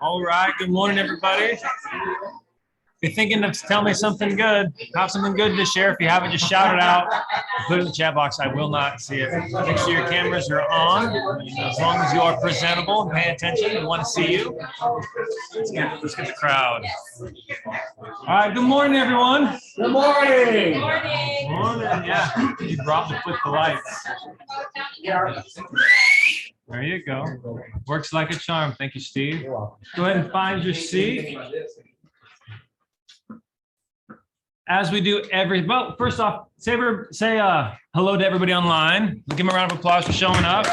All right, good morning, everybody. If you're thinking of tell me something good, have something good to share. If you haven't, just shout it out. Put it in the chat box. I will not see it. Make sure your cameras are on. As long as you are presentable and paying attention, we want to see you. Let's get the crowd. All right, good morning, everyone. Good morning. Good morning. Yeah, you brought the flip the lights. There you go. Works like a charm. Thank you, Steve. Go ahead and find your seat. As we do well, first off, say hello to everybody online. Give them a round of applause for showing up.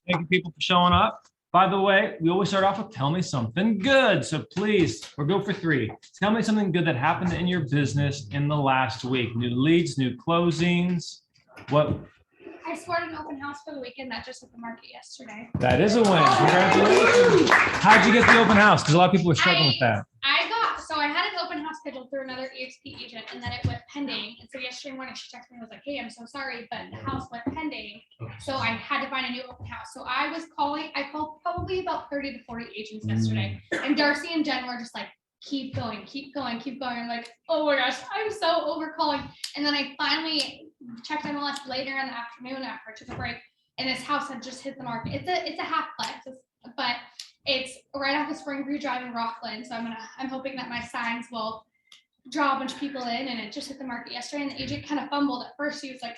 Thank you, people, for showing up. By the way, we always start off with tell me something good. So please, we'll go for 3. Tell me something good that happened in your business in the last week. New leads, new closings. What? I scored an open house for the weekend that just hit the market yesterday. That is a win. Congratulations. How'd you get the open house? Because a lot of people were struggling with that. I had an open house scheduled through another EXP agent, and then it went pending. And so yesterday morning she texted me and was like, "Hey, I'm so sorry, but the house went pending. So I had to find a new open house." So I called probably about 30 to 40 agents yesterday. And Darcy and Jen were just like, keep going, keep going, keep going. I'm like, oh my gosh, I'm so over calling. And then I finally checked MLS later in the afternoon after I took a break, and this house had just hit the market. It's a half plex, but it's right off of Springview Drive in Rockland. So I'm hoping that my signs will draw a bunch of people in, and it just hit the market yesterday. And the agent kind of fumbled at first. He was like,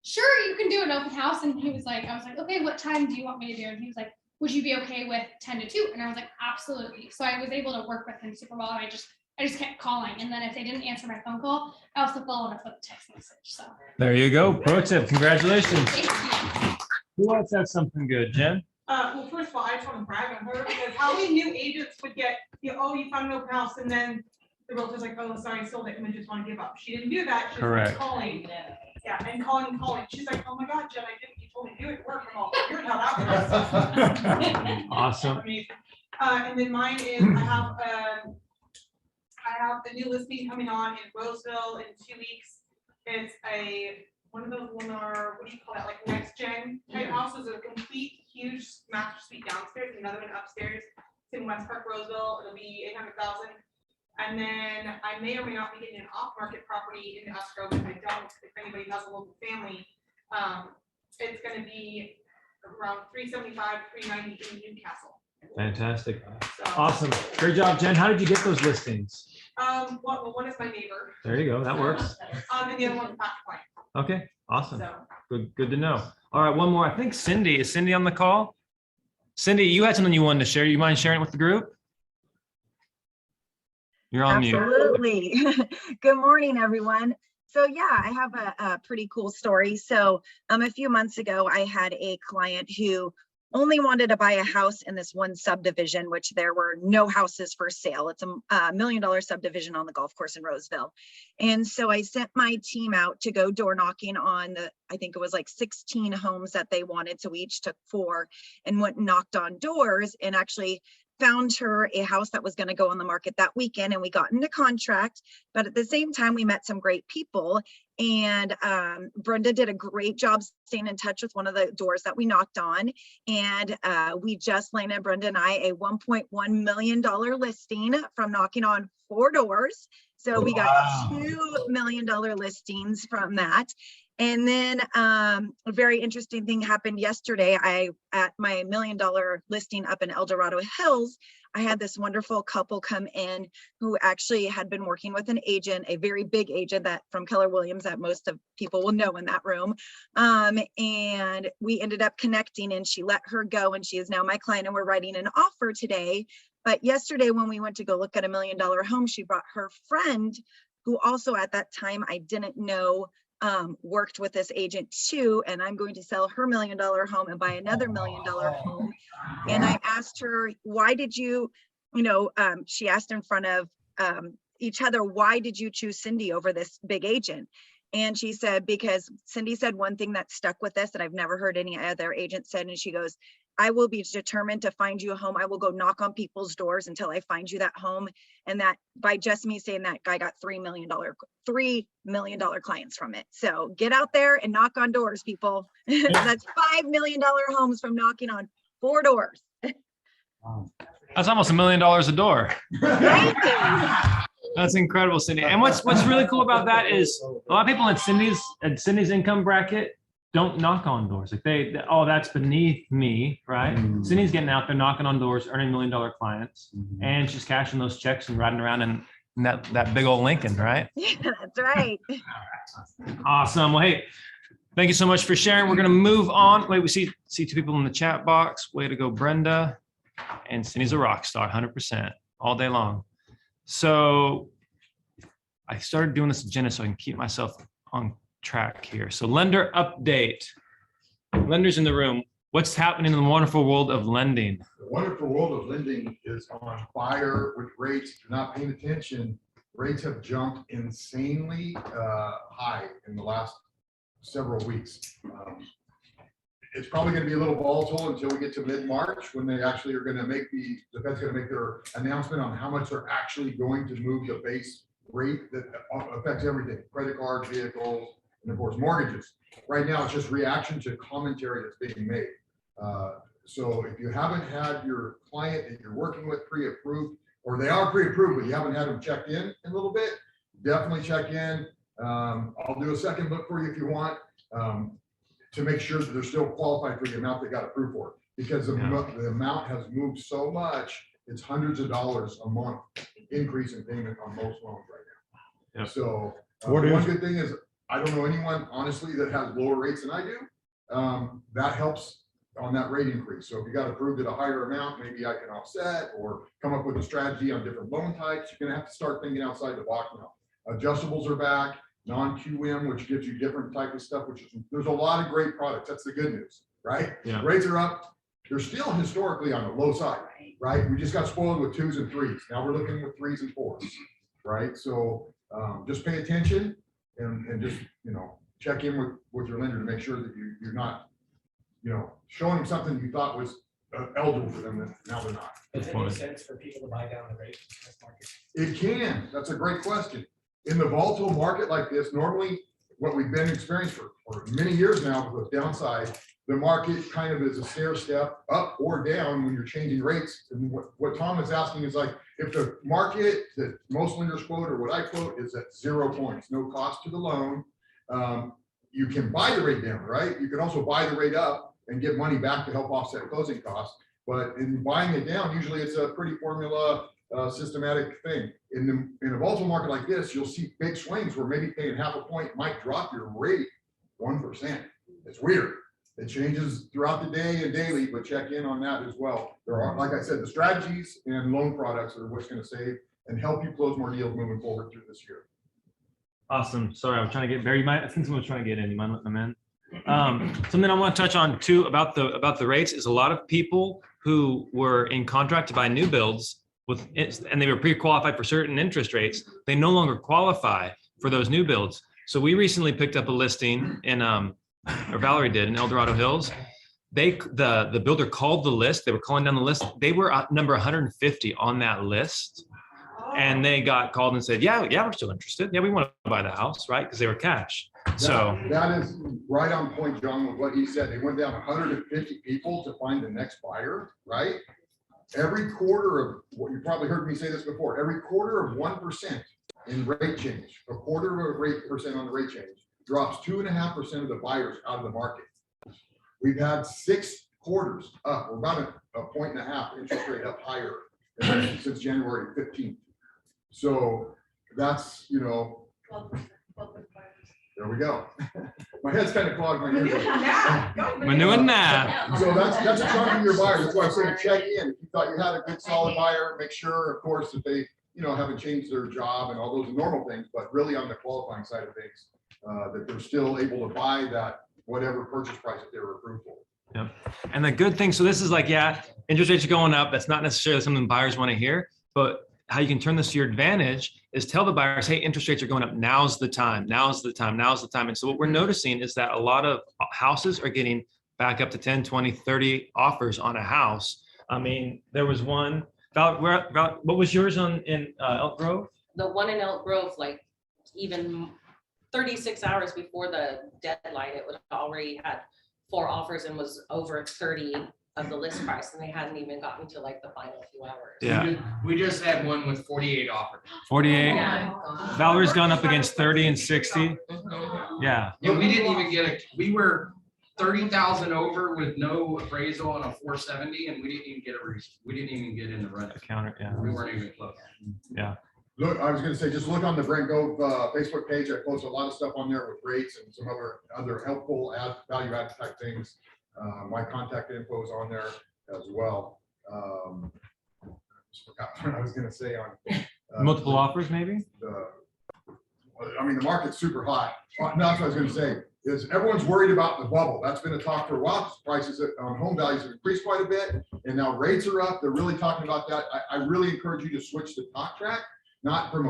sure, you can do an open house. And I was like, okay, what time do you want me to do? And he was like, would you be okay with 10 to 2? And I was like, absolutely. So I was able to work with him super well. And I just kept calling. And then if they didn't answer my phone call, I also followed up with a text message. So there you go. Pro tip. Congratulations. Thank you. Who else has something good? Jen? Well, first of all, I just want to brag on her, because how many new agents would get, you found an open house, and then the realtor's like, oh, sorry, I sold it, and then just want to give up. She didn't do that. She Correct. was calling. Yeah, and calling. She's like, oh my God, Jen, I didn't. You told me to do it. Work. I'm all figured how that works. Awesome. And then mine is I have a new listing coming on in Roseville in 2 weeks. It's one of those Lennar, what do you call that, like next gen type houses, a complete huge master suite downstairs, another one upstairs. It's in West Park, Roseville. It'll be $800,000. And then I may or may not be getting an off-market property in escrow. If I don't, if anybody has a local family, it's going to be around $375, $390 in Newcastle. Fantastic. So, awesome. Great job, Jen. How did you get those listings? One is my neighbor. There you go. That works. And the other one's back client. Okay. Awesome. So. Good to know. All right. One more. I think Cindy. Is Cindy on the call? Cindy, you had something you wanted to share. You mind sharing it with the group? You're on mute. Absolutely. Good morning, everyone. So yeah, I have a pretty cool story. So a few months ago, I had a client who only wanted to buy a house in this one subdivision, which there were no houses for sale. It's a $1 million subdivision on the golf course in Roseville. And so I sent my team out to go door knocking on I think it was like 16 homes that they wanted. So we each took 4 and went and knocked on doors and actually found her a house that was going to go on the market that weekend, and we got into contract. But at the same time, we met some great people, and Brenda did a great job staying in touch with one of the doors that we knocked on, and we just landed, Brenda and I, a $1.1 million listing from knocking on 4 doors. So we got $2 million listings from that. And then a very interesting thing happened yesterday. At my $1 million listing up in El Dorado Hills, I had this wonderful couple come in who actually had been working with an agent, a very big agent from Keller Williams that most of people will know in that room. And we ended up connecting, and she let her go, and she is now my client, and we're writing an offer today. But yesterday when we went to go look at $1 million home, she brought her friend, who also at that time I didn't know worked with this agent too, and I'm going to sell her $1 million home and buy another $1 million home. And I asked her, why did you, she asked in front of each other, why did you choose Cindy over this big agent? And she said, because Cindy said one thing that stuck with us that I've never heard any other agent said, and she goes, I will be determined to find you a home. I will go knock on people's doors until I find you that home. And that by just me saying that, guy got $3 million clients from it. So get out there and knock on doors, people. That's $5 million homes from knocking on 4 doors. That's almost $1 million a door. Right? That's incredible, Cindy. And what's really cool about that is a lot of people in Cindy's income bracket don't knock on doors. Like oh, that's beneath me, right? Cindy's getting out there knocking on doors, earning $1 million clients, and she's cashing those checks and riding around in that big old Lincoln, right? Yeah, that's right. Awesome. Well, hey, thank you so much for sharing. We're gonna move on. Wait, we see 2 people in the chat box. Way to go, Brenda. And Cindy's a rock star, 100% all day long. So I started doing this agenda so I can keep myself on track here. So lender update. Lenders in the room. What's happening in the wonderful world of lending? The wonderful world of lending is on fire with rates. If you're not paying attention, rates have jumped insanely high in the last several weeks. It's probably going to be a little volatile until we get to mid-March when they actually are going to make the Fed's going to make their announcement on how much they're actually going to move the base rate that affects everything, credit cards, vehicles, and of course mortgages. Right now, it's just reaction to commentary that's being made. So if you haven't had your client that you're working with pre-approved, or they are pre-approved, but you haven't had them checked in a little bit, definitely check in. I'll do a second look for you if you want. To make sure that they're still qualified for the amount they got approved for, because the amount has moved so much, it's hundreds of dollars a month increase in payment on most loans right now. Yep. So one good thing is I don't know anyone honestly that has lower rates than I do. That helps on that rate increase. So if you got approved at a higher amount, maybe I can offset or come up with a strategy on different loan types. You're gonna have to start thinking outside the box now. Adjustables are back. Non-QM, which gives you different type of stuff, which is, there's a lot of great products. That's the good news, right? Yeah. Rates are up. They're still historically on the low side, right? We just got spoiled with 2s and 3s. Now we're looking with 3s and 4s, right? So just pay attention and just, check in with your lender to make sure that you're not, showing them something you thought was eligible for them, and now they're not. Does it make sense for people to buy down the rate in this market? It can. That's a great question. In the volatile market like this, normally what we've been experiencing for many years now with the downside, the market kind of is a stair step up or down when you're changing rates. And what Tom is asking is like, if the market that most lenders quote or what I quote is at 0 points, no cost to the loan, you can buy the rate down, right? You can also buy the rate up and get money back to help offset closing costs. But in buying it down, usually it's a pretty formula systematic thing. In a volatile market like this, you'll see big swings where maybe paying half a point might drop your rate 1%. It's weird. It changes throughout the day and daily, but check in on that as well. There are, like I said, the strategies and loan products are what's going to save and help you close more deals moving forward through this year. Awesome. Sorry, I was trying to get Barry. I think someone was trying to get in. You mind letting them in? Something I want to touch on too about the rates is a lot of people who were in contract to buy new builds and they were pre-qualified for certain interest rates. They no longer qualify for those new builds. So we recently picked up a listing in, or Valerie did, in El Dorado Hills. The builder called the list. They were calling down the list. They were number 150 on that list. And they got called and said, yeah, we're still interested. Yeah, we want to buy the house, right? Because they were cash. So that is right on point, John, with what he said. They went down 150 people to find the next buyer, right? Every quarter of what you probably heard me say this before, every quarter of 1% in rate change, a quarter of a rate percent on the rate change drops 2.5% of the buyers out of the market. We've had 6 quarters up, we're about a 1.5 interest rate up higher since January 15th. So that's, there we go. My head's kind of clogged. My ears we're doing that. So that's a chunk of your buyer. That's why I say check in. If you thought you had a good solid buyer, make sure, of course, that they, haven't changed their job and all those normal things, but really on the qualifying side of things, that they're still able to buy that whatever purchase price that they were approved for. Yep. And the good thing, so this is like, interest rates are going up. That's not necessarily something buyers want to hear, but how you can turn this to your advantage is tell the buyers, hey, interest rates are going up. Now's the time. Now's the time. Now's the time. And so what we're noticing is that a lot of houses are getting back up to 10, 20, 30 offers on a house. I mean, there was one, what was yours in Elk Grove? The one in Elk Grove, like even 36 hours before the deadline, it would already had 4 offers and was over 30 of the list price, and they hadn't even gotten to like the final few hours. Yeah. We just had one with 48 offers. 48. Yeah. Valerie's gone up against 30 and 60. Yeah. Yeah, we didn't even get we were 30,000 over with no appraisal on a 470, and we didn't even get we didn't even get in the run. A counter, yeah. We weren't even close. Yeah. Look, I was gonna say, just look on the Brent Gove Facebook page. I post a lot of stuff on there with rates and some other helpful value add type things. My contact info is on there as well. Just forgot what I was gonna say on. Multiple offers, maybe? I mean, the market's super hot. No, that's what I was gonna say, is everyone's worried about the bubble. That's been a talk for a while. Prices on home values have increased quite a bit, and now rates are up. They're really talking about that. I really encourage you to switch to talk track, not from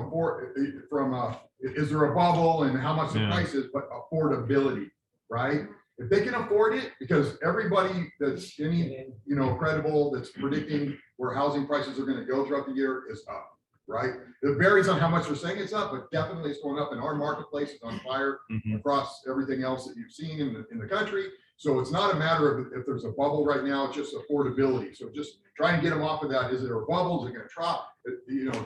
is there a bubble and how much the price is, but affordability, right? If they can afford it, because everybody that's credible that's predicting where housing prices are gonna go throughout the year is up, right? It varies on how much they're saying it's up, but definitely it's going up, and our marketplace is on fire across everything else that you've seen in the country. So it's not a matter of if there's a bubble right now, it's just affordability. So just try and get them off of that. Is it a bubble? Is it gonna drop,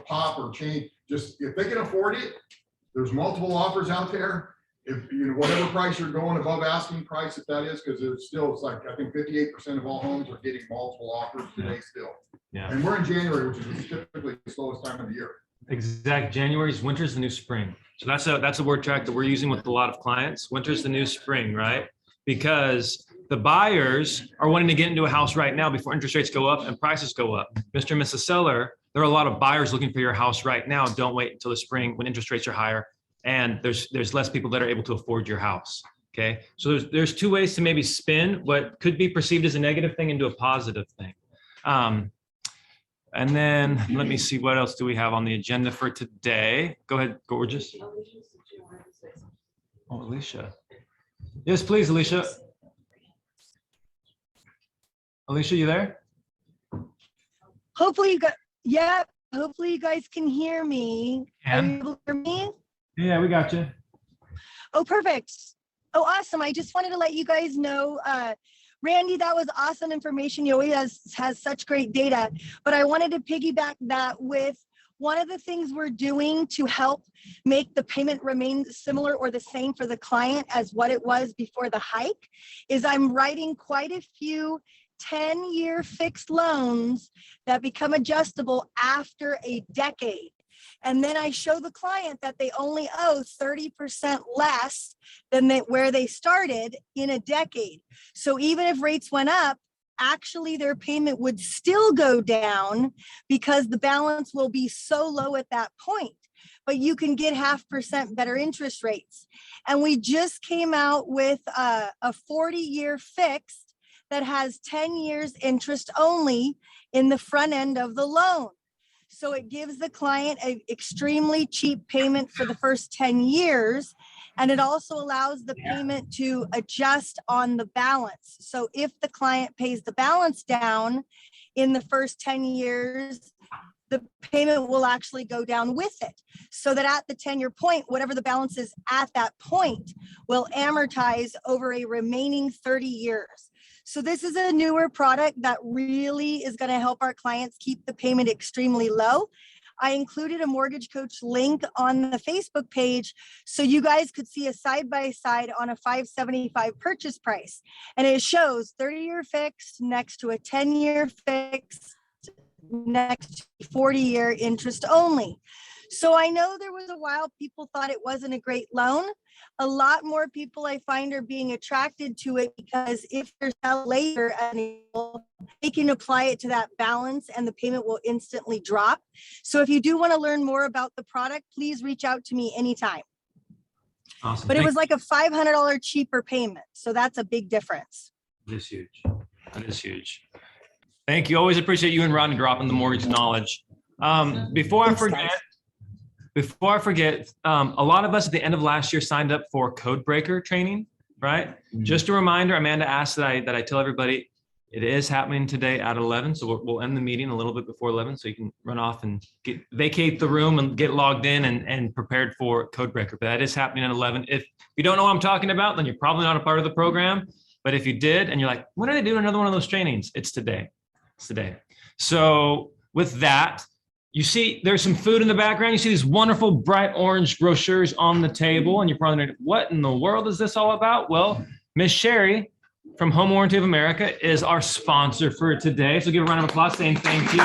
pop or change? Just if they can afford it, there's multiple offers out there. If whatever price you're going above asking price, if that is, because it's like I think 58% of all homes are getting multiple offers today still. Yeah. And we're in January, which is typically the slowest time of the year. Exact. January's winter's the new spring. So that's a word track that we're using with a lot of clients. Winter's the new spring, right? Because the buyers are wanting to get into a house right now before interest rates go up and prices go up. Mr. and Mrs. Seller, there are a lot of buyers looking for your house right now. Don't wait until the spring when interest rates are higher and there's less people that are able to afford your house. Okay. So there's 2 ways to maybe spin what could be perceived as a negative thing into a positive thing. And then let me see, what else do we have on the agenda for today? Go ahead, gorgeous. Oh, Alicia. Yes, please, Alicia. Alicia, you there? Hopefully hopefully you guys can hear me. Are you able to hear me? Yeah, we got you. Oh, perfect. Oh, awesome. I just wanted to let you guys know, Randy, that was awesome information. You always has such great data, but I wanted to piggyback that with one of the things we're doing to help make the payment remain similar or the same for the client as what it was before the hike is I'm writing quite a few 10-year fixed loans that become adjustable after a decade. And then I show the client that they only owe 30% less than where they started in a decade. So even if rates went up, actually their payment would still go down because the balance will be so low at that point. But you can get 0.5% better interest rates. And we just came out with a 40-year fixed that has 10 years interest only in the front end of the loan. So it gives the client an extremely cheap payment for the first 10 years. And it also allows the payment to adjust on the balance. So if the client pays the balance down in the first 10 years, the payment will actually go down with it. So that at the 10-year point, whatever the balance is at that point will amortize over a remaining 30 years. So this is a newer product that really is going to help our clients keep the payment extremely low. I included a mortgage coach link on the Facebook page so you guys could see a side-by-side on a $575 purchase price. And it shows 30-year fixed next to a 10-year fixed next to 40-year interest only. So I know there was a while people thought it wasn't a great loan. A lot more people I find are being attracted to it because if they're selling later, they can apply it to that balance and the payment will instantly drop. So if you do want to learn more about the product, please reach out to me anytime. Awesome. But it was like a $500 cheaper payment. So that's a big difference. That is huge. That is huge. Thank you. Always appreciate you and Ron dropping the mortgage knowledge. Before I forget, a lot of us at the end of last year signed up for code breaker training. right? Just a reminder, Amanda asked that I tell everybody, it is happening today at 11. So we'll end the meeting a little bit before 11, so you can run off and vacate the room and get logged in and prepared for code breaker. But that is happening at 11. If you don't know what I'm talking about, then you're probably not a part of the program. But if you did, and you're like, when are they doing another one of those trainings? It's today. It's today. So with that, you see there's some food in the background. You see these wonderful bright orange brochures on the table, and you're probably wondering, what in the world is this all about? Well, Miss Sherry from Home Warranty of America is our sponsor for today. So give a round of applause saying thank you.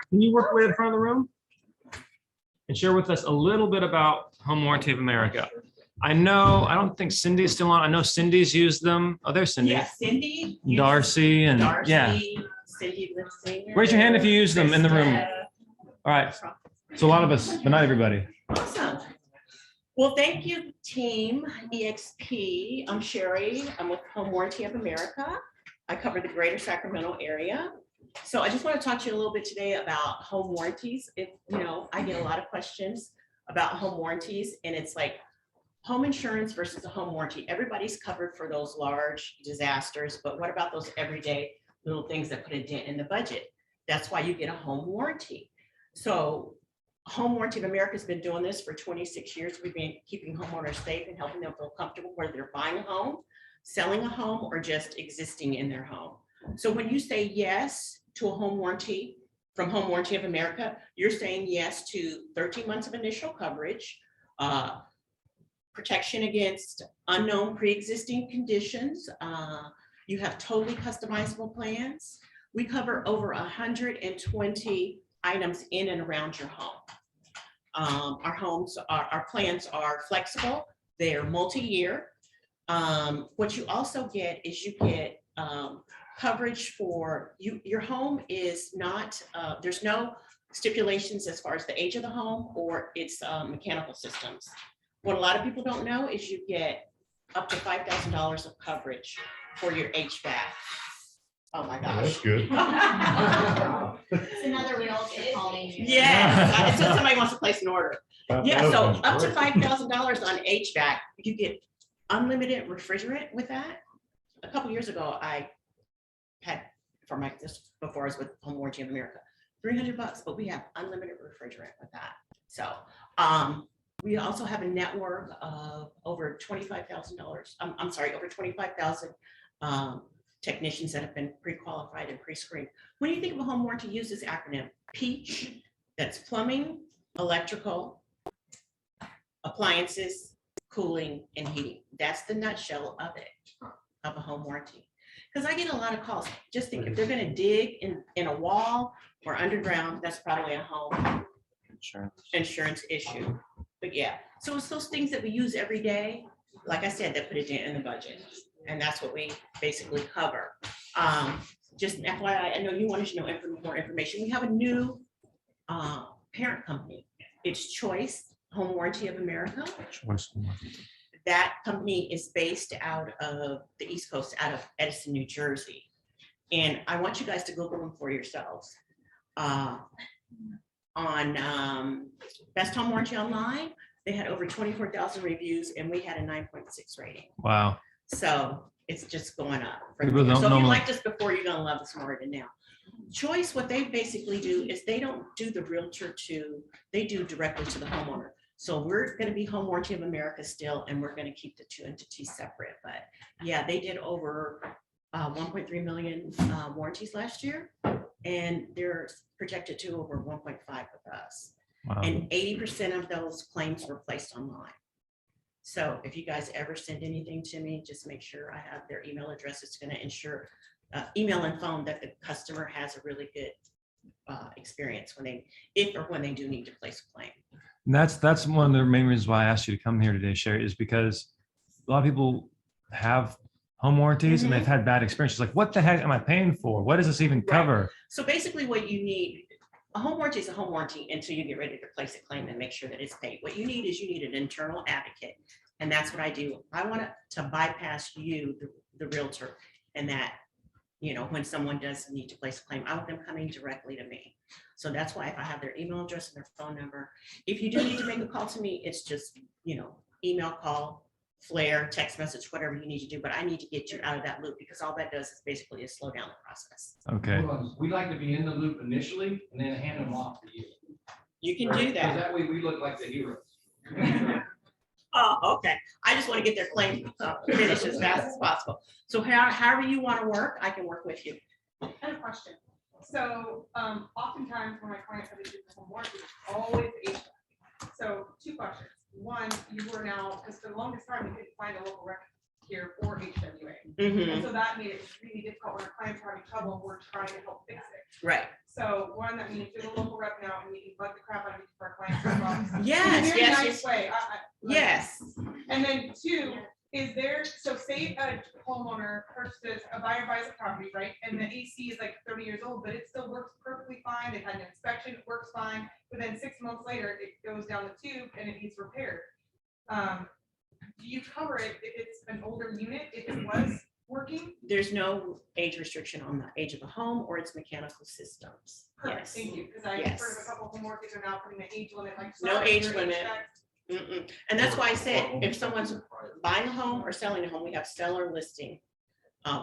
Can you work way in front of the room and share with us a little bit about Home Warranty of America? I don't think Cindy's still on. I know Cindy's used them. Oh, there's Cindy. Yes, Cindy. Darcy and yeah. Cindy Lipsinger. Raise your hand if you use them in the room. All right. So a lot of us, but not everybody. Awesome. Well, thank you, Team EXP. I'm Sherry. I'm with Home Warranty of America. I cover the greater Sacramento area. So I just want to talk to you a little bit today about home warranties. I get a lot of questions about home warranties, and it's like home insurance versus a home warranty. Everybody's covered for those large disasters, but what about those everyday little things that put a dent in the budget? That's why you get a home warranty. So Home Warranty of America has been doing this for 26 years. We've been keeping homeowners safe and helping them feel comfortable whether they're buying a home, selling a home, or just existing in their home. So when you say yes to a home warranty from Home Warranty of America, you're saying yes to 13 months of initial coverage, protection against unknown pre-existing conditions. You have totally customizable plans. We cover over 120 items in and around your home. Our plans are flexible. They're multi-year. What you also get is you get coverage for you. Your home is not, there's no stipulations as far as the age of the home or its mechanical systems. What a lot of people don't know is you get up to $5,000 of coverage for your HVAC. Oh my gosh. That's good. It's another realtor calling you. Yes, so somebody wants to place an order. Yeah, so up to $5,000 on HVAC, you get unlimited refrigerant with that. A couple years ago, I had before I was with Home Warranty of America, $300, but we have unlimited refrigerant with that. So we also have a network of over $25,000. I'm sorry, over 25,000 technicians that have been pre-qualified and pre-screened. When you think of a home warranty, use this acronym, PEACH. That's plumbing, electrical, appliances, cooling, and heating. That's the nutshell of it, of a home warranty. Because I get a lot of calls. Just think if they're going to dig in a wall or underground, that's probably a home insurance issue. But yeah, so it's those things that we use every day, like I said, that put a dent in the budget. And that's what we basically cover. Just an FYI, I know you wanted to know more information. We have a new parent company. It's Choice Home Warranty of America. That company is based out of the East Coast, out of Edison, New Jersey. And I want you guys to Google them for yourselves. On Best Home Warranty Online, they had over 24,000 reviews and we had a 9.6 rating. Wow. So it's just going up. So People don't if you normally- liked us before, you're gonna love us more than now. Choice, what they basically do is they don't do the realtor they do directly to the homeowner. So we're gonna be Home Warranty of America still, and we're gonna keep the two entities separate. But yeah, they did over 1.3 million warranties last year, and they're projected to over 1.5 with us. Wow. And 80% of those claims were placed online. So if you guys ever send anything to me, just make sure I have their email address. It's going to ensure email and phone that the customer has a really good experience if or when they do need to place a claim. And that's one of the main reasons why I asked you to come here today, Sherry, is because a lot of people have home warranties and they've had bad experiences. Like, what the heck am I paying for? What does this even cover? So basically what you need, a home warranty is a home warranty until you get ready to place a claim and make sure that it's paid. What you need is an internal advocate. And that's what I do. I want to bypass you, the realtor, and that, when someone does need to place a claim, I want them coming directly to me. So that's why if I have their email address and their phone number, if you do need to make a call to me, it's just, email, call, flare, text message, whatever you need to do, but I need to get you out of that loop because all that does is basically is slow down the process. Okay. Hold on. We like to be in the loop initially and then hand them off to you. You can Right? do 'Cause that. that way we look like the heroes. Oh, okay. I just want to get their claim finished as fast as possible. So however you want to work, I can work with you. I have a question. So, oftentimes when my clients have issues with home warranty, it's always the HVAC. So 2 questions. One, you were now, because for the longest time, we couldn't find a local record here for HWA. And so that made it really difficult when our clients are having trouble, and we're trying to help fix it. Right. So one, that means you're the local rep now and you can bug the crap out of each of our clients as well. Yes, In a very yes, nice yes. way. Yes. And then 2, is there, so say a homeowner purchases, a buyer buys a property, right? And the AC is like 30 years old, but it still works perfectly fine. They've had an inspection, it works fine. But then 6 months later, it goes down the tube and it needs repaired. Do you cover it if it's an older unit, if it was working? There's no age restriction on the age of the home or its mechanical systems. Perfect, Yes. thank you, because I Yes. heard of a couple of home workers are now putting an age limit, like. No sorry, age your limit. HVAC. And that's why I said, if someone's buying a home or selling a home, we have seller listing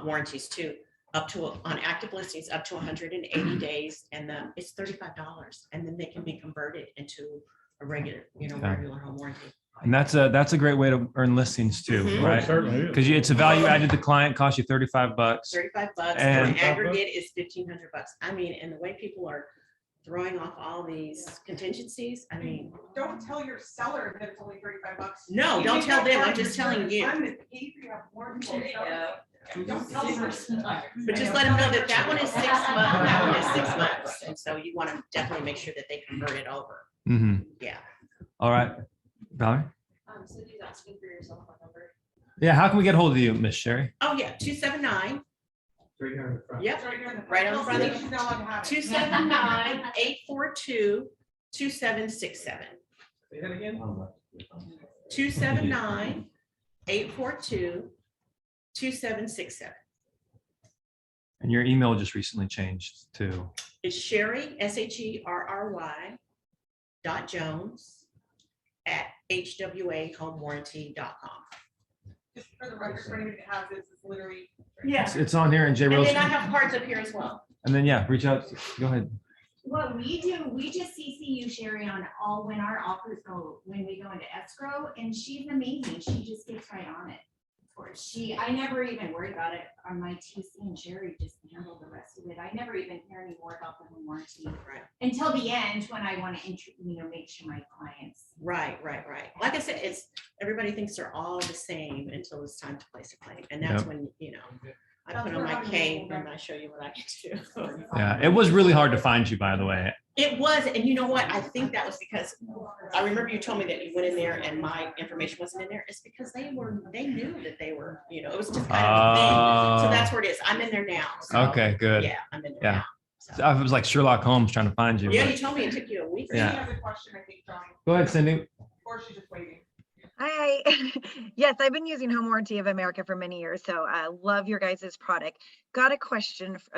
warranties too, up to, on active listings, up to 180 days, and then it's $35, and then they can be converted into a regular, Yeah. regular home warranty. And that's a great way to earn listings too, Mhm. right? Certainly is. Because it's a value added to the client, costs you $35. $35, And- and aggregate is $1,500. I mean, and the way people are throwing off all these contingencies, I mean, Don't tell your seller that it's only $35. no, You don't make tell that them, part I'm of your just telling service. you. I'm the behavior you have more people tell. Don't tell them. But just let them know that that one is 6 months, that one is 6 months, and so you want to definitely make sure that they convert it over. Mhm. Yeah. All right, Valerie? So he's asking for your cell phone number. Yeah, how can we get hold of you, Miss Sherry? Oh, yeah, 279, Right here in the front. yep, It's right here in the. Right on the front of She's not allowed to have it. 279-842-2767. Say that again? 279-842-2767. And your email just recently changed to, It's Sherry, SHERRY .jones@hwahomewarranty.com. Just for the record, for anybody that has this, it's literally. it's on here and Jay And Rose. then I have cards up here as well. And then, yeah, reach out, go ahead. What we do, we just CC you, Sherry, on all when our offers go, when we go into escrow, and she's amazing. She just gets right on it. I never even worry about it on my TC, and Sherry just handled the rest of it. I never even hear any more about the home warranty Right. until the end when I want to, make sure my clients. Right. Like I said, everybody thinks they're all the same until it's time to place a claim. And that's Yep. when, I put on my cape and I show you what I can do. Yeah, it was really hard to find you, by the way. It was, and you know what? I think that was because, I remember you told me that you went in there and my information wasn't in there. It's because they knew that they were, it was just kind of a thing. So that's where it is. I'm in there now. So, Okay, good. Yeah, I'm in there Yeah. now. So So- I was like Sherlock Holmes trying to find you. Yeah, but- you told me it took you a week. Cindy Yeah. has a question, I think, Johnny, Go ahead, Cindy. or she's just waiting. Hi. Yes, I've been using Home Warranty of America for many years, so I love your guys' product. Got a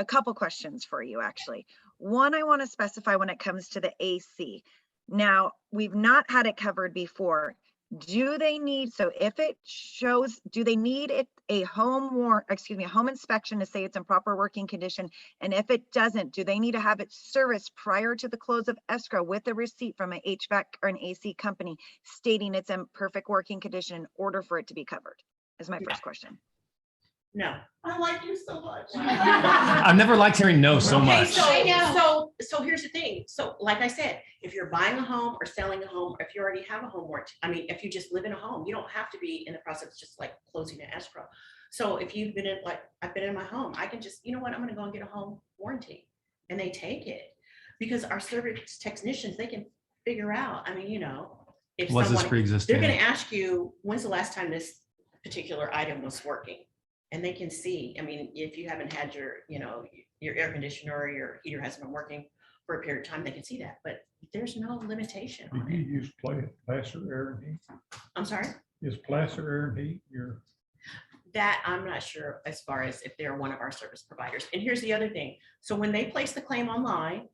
couple questions for you, actually. One, I want to specify when it comes to the AC. Now, we've not had it covered before. Do they need, so if it shows, do they need it a home inspection to say it's in proper working condition? And if it doesn't, do they need to have it serviced prior to the close of escrow with a receipt from an HVAC or an AC company stating it's in perfect working condition in order for it to be covered? Is my first question. No. I like you so much. I've never liked hearing no so Okay, much. So here's the thing. So like I said, if you're buying a home or selling a home, or if you already have a home warranty, if you just live in a home, you don't have to be in the process just like closing an escrow. So if you've been in, like, I've been in my home, I can just, you know what, I'm gonna go and get a home warranty. And they take it. Because our service technicians, they can figure out, if Was this someone, pre-existing? they're gonna ask you, when's the last time this particular item was working? And they can see, if you haven't had your air conditioner or your heater hasn't been working for a period of time, they can see that, but there's no limitation on Do you it. use placer air and heat? I'm sorry, Is placer air and heat your? that I'm not sure as far as if they're one of our service providers. And here's the other thing. So when they place the claim online,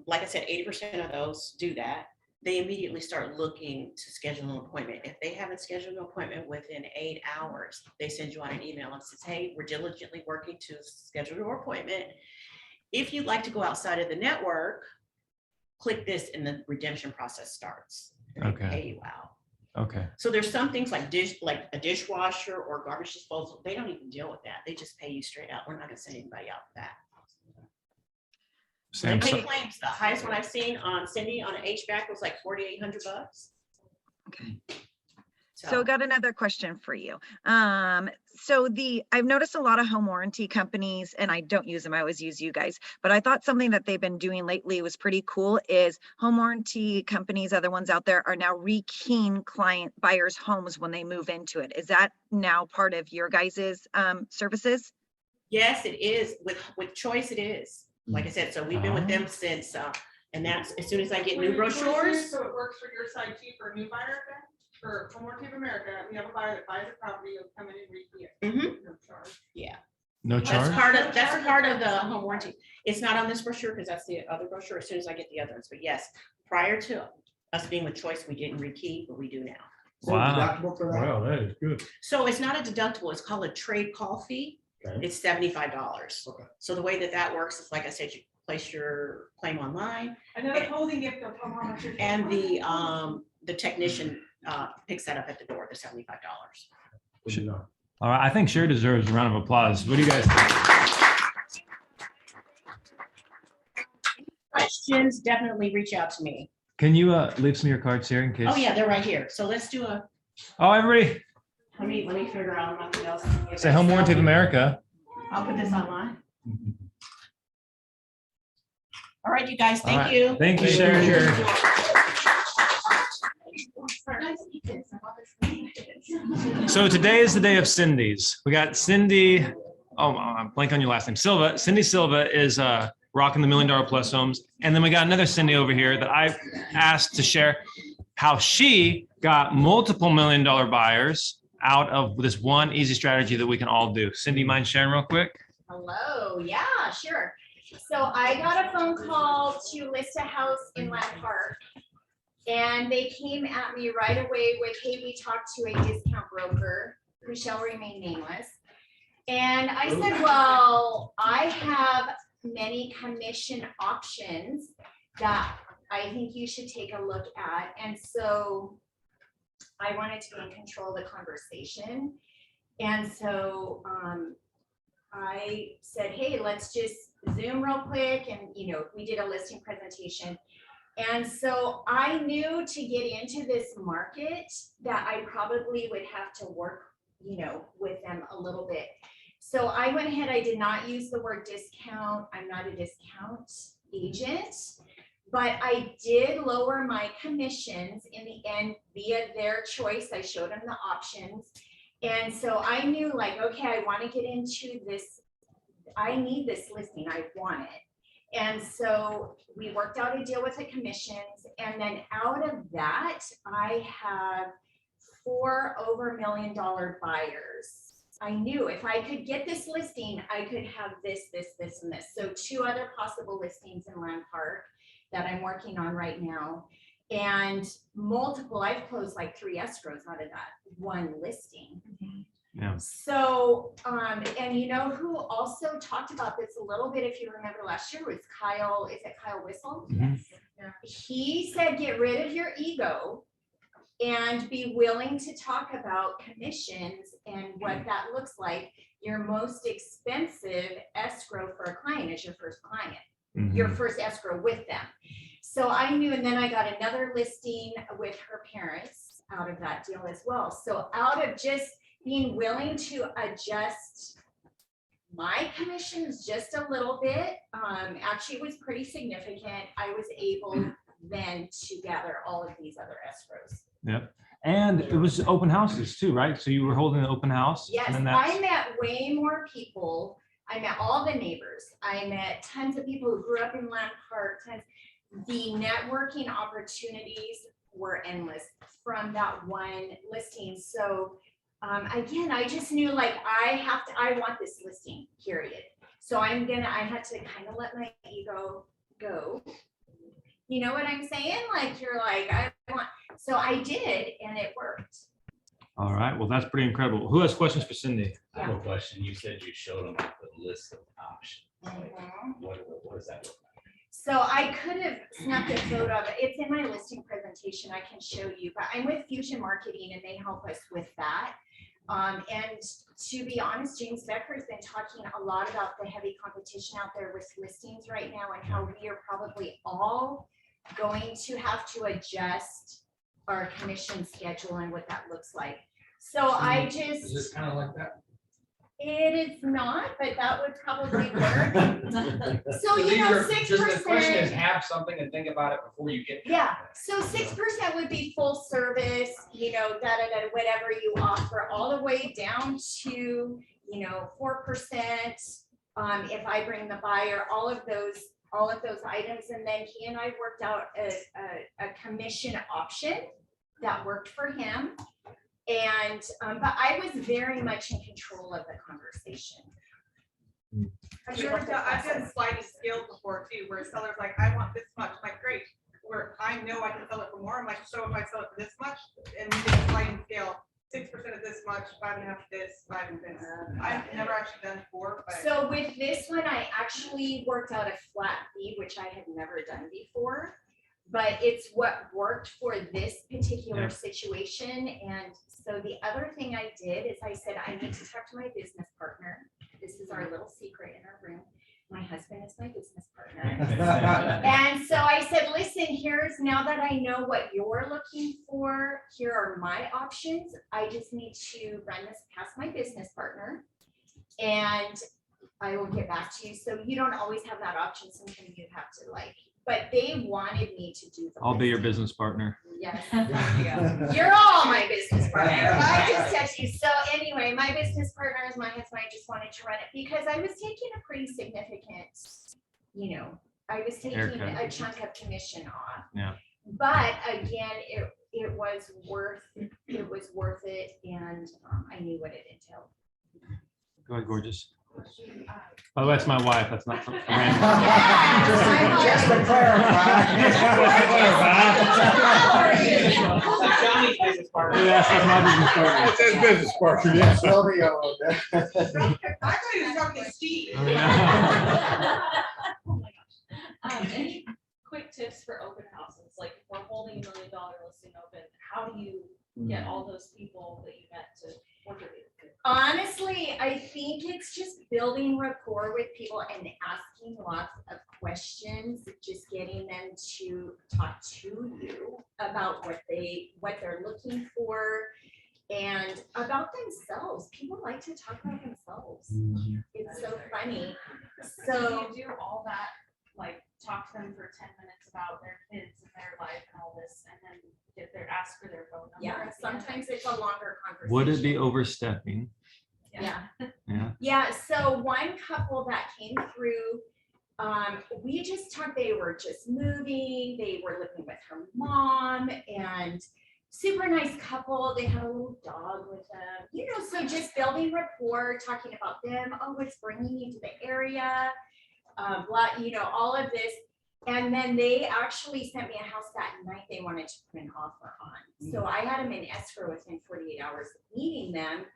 like I said, 80% of those do that. they immediately start looking to schedule an appointment. If they haven't scheduled an appointment within 8 hours, they send you out an email and says, hey, we're diligently working to schedule your appointment. If you'd like to go outside of the network, click this and the redemption process starts. And they Okay. pay you out. Okay. So there's some things like a dishwasher or garbage disposal, they don't even deal with that. They just pay you straight out. We're not gonna send anybody out for that. They Same. pay claims. The highest one I've seen on Cindy on an HVAC was like $4,800. Okay. So got another question for you. So I've noticed a lot of home warranty companies, and I don't use them, I always use you guys, but I thought something that they've been doing lately was pretty cool is home warranty companies, other ones out there, are now rekeying buyers' homes when they move into it. Is that now part of your guys's services? Yes, it is. With Choice, it is. Like I said, so we've been with them since, and that's as soon as I get new brochures. So it works for your side too, for a new buyer, then? For Home Warranty of America, we have a buyer that buys a property, will come in and rekey it. Mhm. No charge. Yeah. No charge? That's a part of the home warranty. It's not on this brochure because that's the other brochure as soon as I get the other ones. But yes, prior to us being with Choice, we didn't rekey, but we do now. Wow. Wow, that is good. So it's not a deductible. It's called a trade call fee. Okay. It's $75. Okay. So the way that works is, like I said, you place your claim online Another holding gift of how much. and the technician picks that up at the door, the $75. Good enough. All right. I think Sherry deserves a round of applause. What do you guys think? Questions, definitely reach out to me. Can you leave some of your cards here in case? Oh yeah, they're right here. So let's do Oh, everybody let me figure out nothing else. say Home Warranty of America. I'll put this online. All right, you guys, All thank right. you. Thank you, Sherry. So today is the day of Cindy's. We got Cindy, I'm blank on your last name, Silva. Cindy Silva is rocking the $1 Million Plus homes. And then we got another Cindy over here that I asked to share how she got multiple $1 million buyers out of this one easy strategy that we can all do. Cindy, mind sharing real quick? Hello, yeah, sure. So I got a phone call to list a house in Land Park. And they came at me right away with, hey, we talked to a discount broker who shall remain nameless. And I said, well, I have many commission options that I think you should take a look at. And so I wanted to be in control of the conversation. And so I said, hey, let's just Zoom real quick. And, we did a listing presentation. And so I knew to get into this market that I probably would have to work, with them a little bit. So I went ahead, I did not use the word discount. I'm not a discount agent, but I did lower my commissions in the end via their choice. I showed them the options. And so I knew okay, I want to get into this. I need this listing. I want it. And so we worked out a deal with the commissions. And then out of that, I have 4 over $1 million buyers. I knew if I could get this listing, I could have this, and this. So 2 other possible listings in Land Park that I'm working on right now. And multiple, I've closed 3 escrows out of that one listing. Yeah. So, and who also talked about this a little bit, if you remember last year, was Kyle, is it Kyle Whistle? Mhm. Yes. He said, get rid of your ego and be willing to talk about commissions and what that looks like. Your most expensive escrow for a client is your first client, your first escrow with them. So I knew, and then I got another listing with her parents out of that deal as well. So out of just being willing to adjust my commissions just a little bit, actually it was pretty significant. I was able then to gather all of these other escrows. Yep. And it was open houses too, right? So you were holding an open house? Yes, and then that's- I met way more people. I met all the neighbors. I met tons of people who grew up in Land Park. The networking opportunities were endless from that one listing. So again, I just knew I want this listing, period. So I had to kind of let my ego go You know what I'm saying? Like, you're like, I want, so I did, and it worked. All right, well, that's pretty incredible. Who has questions for Cindy? I have a question. You said you showed them the list of options. Like, Mhm. what does that look like? So I could have snuck a photo of it. It's in my listing presentation. I can show you, but I'm with Fusion Marketing and they help us with that. And to be honest, James Becker has been talking a lot about the heavy competition out there with listings right now and how we are probably all going to have to adjust our commission schedule and what that looks like. So I Is just, this kind of like that? it is not, but that would probably work. So, you These know, are- Just the question is 6%. have something and think about it before you get. Yeah, so 6% would be full service, you know, whatever you offer, all the way down to, you know, 4%. If I bring the buyer, all of those items, and then he and I worked out a commission option that worked for him. And, but I was very much in control of the conversation. I've done sliding scales before too, where sellers like, I want this much, I'm like, great, where I know I can sell it for more, I'm like, so if I sell it for this much, and we did a sliding scale, 6% of this much, 5.5 this, 5 of this. I've never actually done 4, but. So with this one, I actually worked out a flat fee, which I had never done before. But it's what worked for this particular situation. And so the other thing I did is I said, I need to talk to my business partner. This is our little secret in our room. My husband is my business partner. And so I said, listen, now that I know what you're looking for, here are my options. I just need to run this past my business partner. And I will get back to you. So you don't always have that option. Sometimes you have to like, but they wanted me to do. I'll be your business partner. Yes. You're all my business partner. I just text you. So anyway, my business partner is my husband. I just wanted to run it because I was taking a pretty significant, you know, I was taking Haircut. a chunk of commission off. Yeah. But again, it was worth it, and I knew what it entailed. Go ahead, gorgeous. Oh, that's my wife. That's not from. Just to Johnny's business partner. Yes, that's my business partner. That's his business partner, yes. I thought he was talking to Steve. Oh, yeah. Any quick tips for open houses? Like if we're holding $1 million listing open, how do you get all those people that you met to work with you? Honestly, I think it's just building rapport with people and asking lots of questions, just getting them to talk to you about what they're looking for and about themselves. People like to talk about themselves. It's so funny. So you do all that, like talk to them for 10 minutes about their kids and their life and all this, and then ask for their phone number. Yeah, sometimes it's a longer conversation. Would it be overstepping? Yeah. Yeah. Yeah, so one couple that came through, we just talked, they were just moving, they were living with her mom, and super nice couple. They had a little dog with them, you know, so just building rapport, talking about them, oh, what's bringing you to the area, blah, you know, all of this. And then they actually sent me a house that night they wanted to put an offer on. So I had them in escrow within 48 hours of meeting them.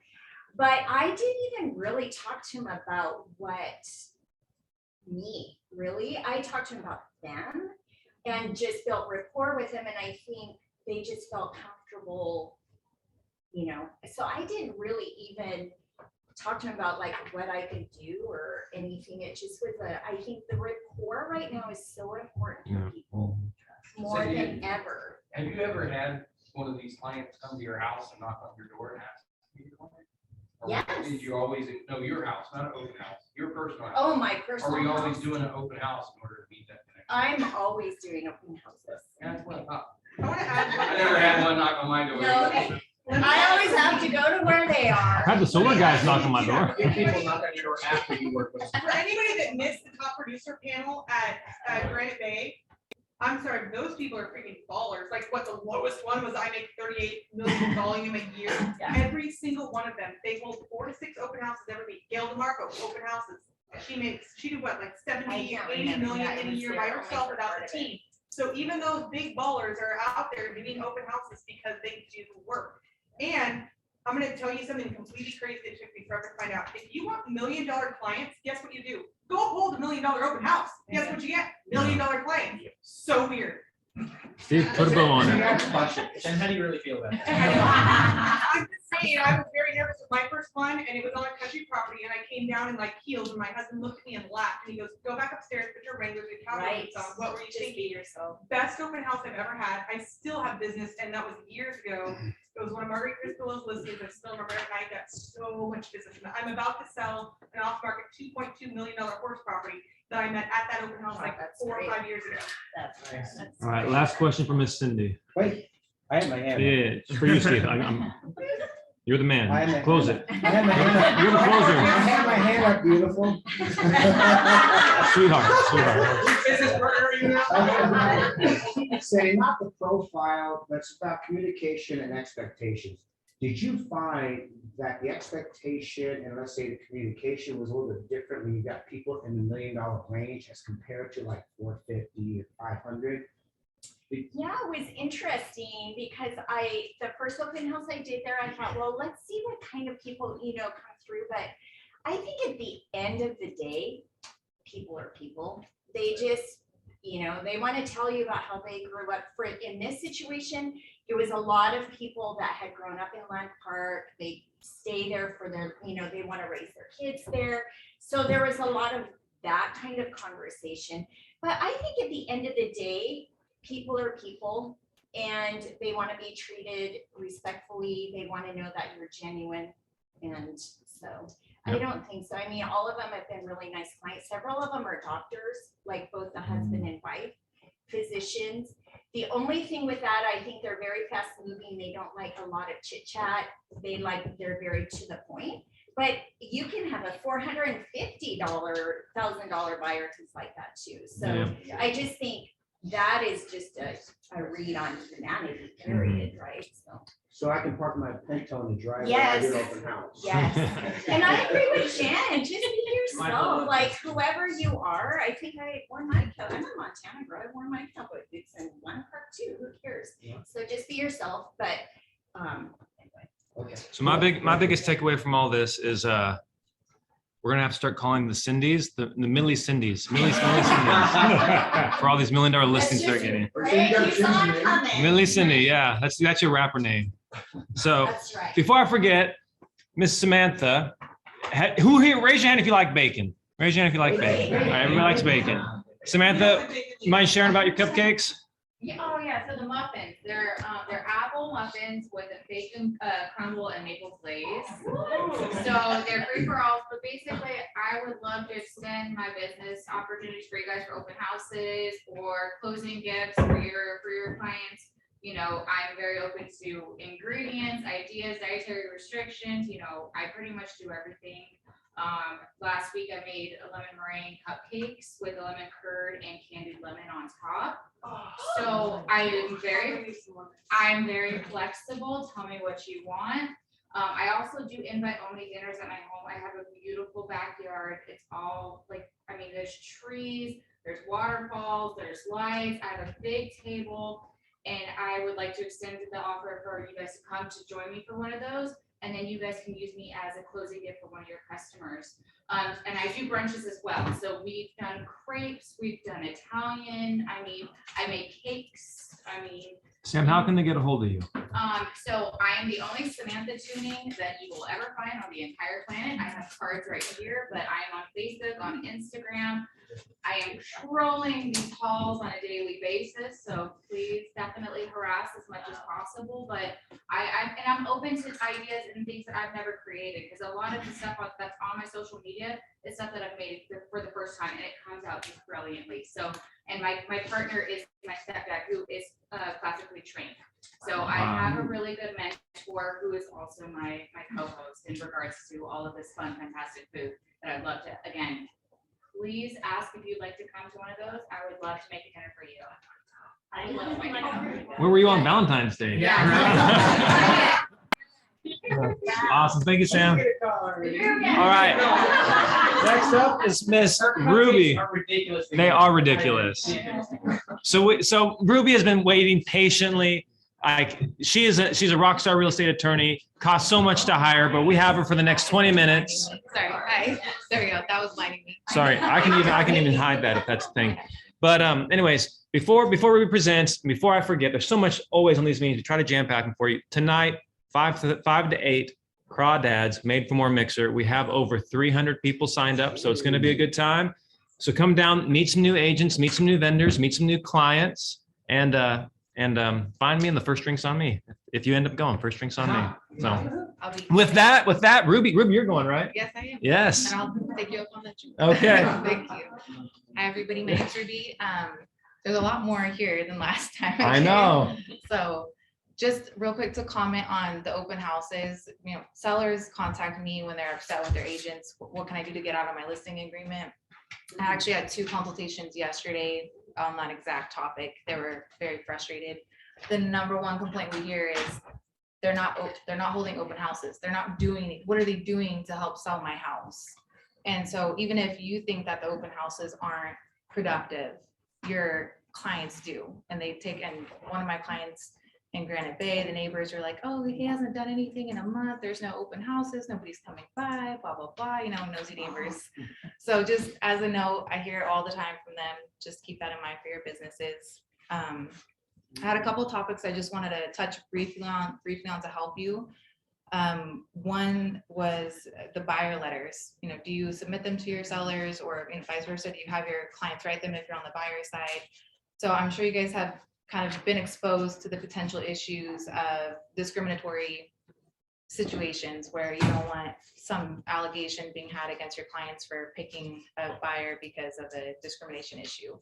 But I didn't even really talk to him about me, really. I talked to him about them and just built rapport with them. And I think they just felt comfortable, you know. So I didn't really even talk to him about like what I could do or anything. It just was I think the rapport right now is so important for people more than ever. Have you ever had one of these clients come to your house and knock on your door and ask you to come in? Or Yes. Did you always, no, your house, not an open house, your personal house? Oh, my personal Are we always house. doing an open house in order to meet that connection? I'm always doing open houses. Yeah, that's what I thought. I want to add. I never had one knock on my door. No, I always have to go to where they are. I've had the solar guys knock on my door. If people knock on your door after you work with. For anybody that missed the top producer panel at Granite Bay, I'm sorry, those people are freaking ballers. Like what the lowest one was, I make 38 million volume a year. Yeah. Every single one of them, they hold 4 to 6 open houses every week. Gail DeMarco, open houses. She did what, like 70, I can't 80 remember million that. in a It was year there by only herself for without part the of it. team. So even those big ballers are out there doing open houses because they do work. And I'm gonna tell you something completely crazy that took me forever to find out. If you want $1 million clients, guess what you do? Go hold $1 million open house. Guess what you get? $1 million client. So weird. Steve, put a bow on it. And how do you really feel about that? I'm just saying, I was very nervous with my first one, and it was on a country property, and I came down in like heels, and my husband looked at me and laughed, and he goes, "Go back upstairs, put your Wranglers and cowboy Right. boots on. What were you Just thinking?" be yourself. Best open house I've ever had. I still have business, and that was years ago. It was one of Margaret Crisco's listings. I still remember it, and I got so much business. And I'm about to sell an off-market $2.2 million horse property that I met at that open house like That's 4 or great. 5 years ago. That's Nice. that's All right, great. last question from Miss Cindy. Wait, I have my hand. Yeah, up. it's for you, Steve. You're the I am man. the- Close it. I have my hand up. You're the closer. I have my hand up, beautiful. Sweetheart. Business partner, you know? Say not the profile, but it's about communication and expectations. Did you find that the expectation and let's say the communication was a little bit different when you got people in the $1 million range as compared to like 450 or 500? Yeah, it was interesting because the first open house I did there, I thought, well, let's see what kind of people, come through. But I think at the end of the day, people are people. They just, they want to tell you about how they grew up. In this situation, it was a lot of people that had grown up in Land Park. They stay there for their, they want to raise their kids there. So there was a lot of that kind of conversation. But I think at the end of the day, people are people and they want to be treated respectfully. They want to know that you're genuine. And so I don't think so. I mean, all of them have been really nice clients. Several of them are doctors, like both the husband and wife, physicians. The only thing with that, I think they're very fast moving. They don't like a lot of chit chat. They're very to the point. But you can have a $450,000 buyer just like that too. So I just think that is just a read on humanity, period, right? So I can park my Pinto in the driveway. Yes. I do an open house. Yes. And I agree with Jen, just be yourself, like whoever you are. I think I wore my coat. I'm in Montana, bro. I wore my cowboy boots in one park too. Who cares? Yeah. So just be yourself. But anyway. Okay. So my biggest takeaway from all this is we're gonna have to start calling the Cindy's, the Millie Cindy's, Millie Cindy's for all these $1 million listings they're getting. Millie Cindy, yeah, that's your rapper name. So That's right. before I forget, Miss Samantha, who here, raise your hand if you like bacon. Raise your hand if you like bacon. All right, everybody likes bacon. Samantha, you mind sharing about your cupcakes? Yeah, oh yeah, so the muffins, they're apple muffins with a bacon crumble and maple glaze. So they're free for all, but basically I would love to extend my business opportunities for you guys for open houses or closing gifts for your clients. I'm very open to ingredients, ideas, dietary restrictions, I pretty much do everything. Last week I made a lemon meringue cupcakes with a lemon curd and candied lemon on top. So I'm very flexible. Tell me what you want. I also do invite only dinners at my home. I have a beautiful backyard. It's all there's trees, there's waterfalls, there's lights. I have a big table and I would like to extend the offer for you guys to come to join me for one of those. And then you guys can use me as a closing gift for one of your customers. And I do brunches as well. So we've done crepes, we've done Italian. I make cakes. Sam, how can they get a hold of you? So I am the only Samantha Tuning that you will ever find on the entire planet. I have cards right here, but I am on Facebook, on Instagram. I am trolling these halls on a daily basis, so please definitely harass as much as possible. But I'm open to ideas and things that I've never created, because a lot of the stuff that's on my social media is stuff that I've made for the first time, and it comes out just brilliantly. So, and my partner is my stepdad, who is classically trained. So I have a really good mentor who is also my co-host in regards to all of this fun, fantastic food that I'd love to, again, please ask if you'd like to come to one of those. I would love to make a dinner for you. I love my dinner. Where were you on Valentine's Day? Yeah. Awesome. Thank you, Sam. All right. next up is Miss Ruby. They are ridiculous. So Ruby has been waiting patiently. She's a rock star real estate attorney, costs so much to hire, but we have her for the next 20 minutes. Sorry, hi, there you go, that was blinding me. Sorry, I can even hide that if that's the thing. But anyways, before Ruby presents, before I forget, there's so much always on these meetings. We try to jam pack them for you. Tonight, 5 to 8, Crawdads, Made for More Mixer. We have over 300 people signed up, so it's going to be a good time. So come down, meet some new agents, meet some new vendors, meet some new clients, and find me, and the first drink's on me. If you end up going, first drink's on me. So with that, Ruby, you're going, right? Yes, I am. Yes. And I'll take you up on that. Okay. Thank you. Hi, everybody. My name's Ruby. There's a lot more here than last time. I know. So just real quick to comment on the open houses, sellers contact me when they're upset with their agents. What can I do to get out of my listing agreement? I actually had 2 consultations yesterday on that exact topic. They were very frustrated. The number one complaint we hear is they're not holding open houses. They're not doing, what are they doing to help sell my house? And so even if you think that the open houses aren't productive, your clients do. And one of my clients in Granite Bay, the neighbors are like, oh, he hasn't done anything in a month. There's no open houses. Nobody's coming by, blah, blah, blah, nosy neighbors. So just as a note, I hear it all the time from them. Just keep that in mind for your businesses. I had a couple topics I just wanted to touch briefly on to help you. One was the buyer letters. Do you submit them to your sellers, or vice versa? Do you have your clients write them if you're on the buyer side? So I'm sure you guys have kind of been exposed to the potential issues of discriminatory situations where you don't want some allegation being had against your clients for picking a buyer because of a discrimination issue.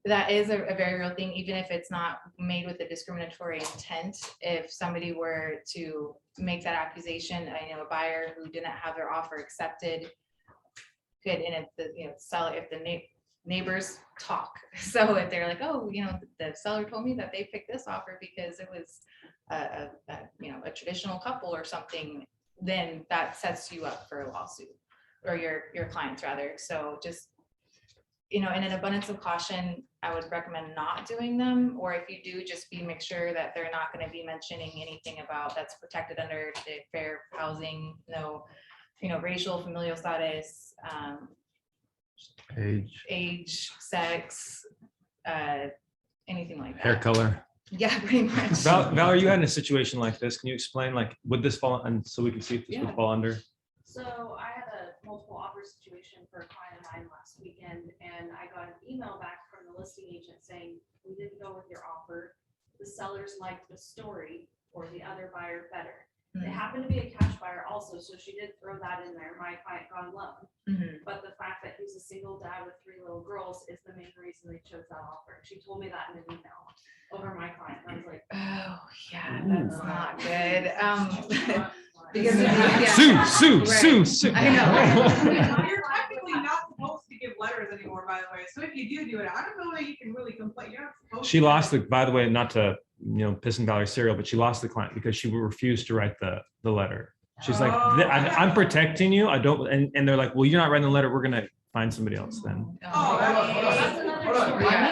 That is a very real thing, even if it's not made with a discriminatory intent. If somebody were to make that accusation, I know a buyer who didn't have their offer accepted could, and if the seller, if the neighbors talk, so if they're like, oh, the seller told me that they picked this offer because it was a traditional couple or something, then that sets you up for a lawsuit, or your clients rather. So just in an abundance of caution, I would recommend not doing them, or if you do, just make sure that they're not going to be mentioning anything about that's protected under the fair housing, no, racial, familial status, age, sex, anything like that. Hair color. Yeah, pretty much. Valerie, you had in a situation like this. Can you explain, would this fall, and so we can see if this would fall under? So I had a multiple offer situation for a client of mine last weekend, and I got an email back from the listing agent saying, we didn't go with your offer. The sellers liked the story or the other buyer better. They happened to be a cash buyer also, so she did throw that in there. My client got a loan. But the fact that he's a single dad with 3 little girls is the main reason they chose that offer. She told me that in an email over my client. I was like, oh yeah, that's not good. Because Sue. I know. You're technically not supposed to give letters anymore, by the way. So if you do it, I don't know that you can really complain. You're not supposed She to. lost by the way, not to piss in Valerie's cereal, but she lost the client because she refused to write the letter. She's like, I'm protecting you. I don't, and they're like, well, you're not writing the letter. We're gonna find somebody else then.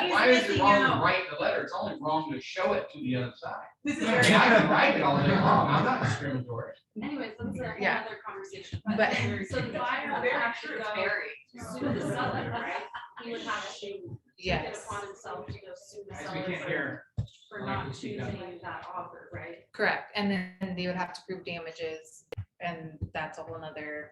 Why is it wrong to write the letter? It's only wrong to show it to the other side. This is I mean, I can write it all day long. I'm not discriminatory. anyways, that's a whole Yeah. other conversation. But- So the buyer would actually go sue the seller, right? He would have to take it Yes, upon himself to go sue the Guys, we seller can't hear. for not choosing that offer, right? correct. And then they would have to prove damages, and that's a whole nother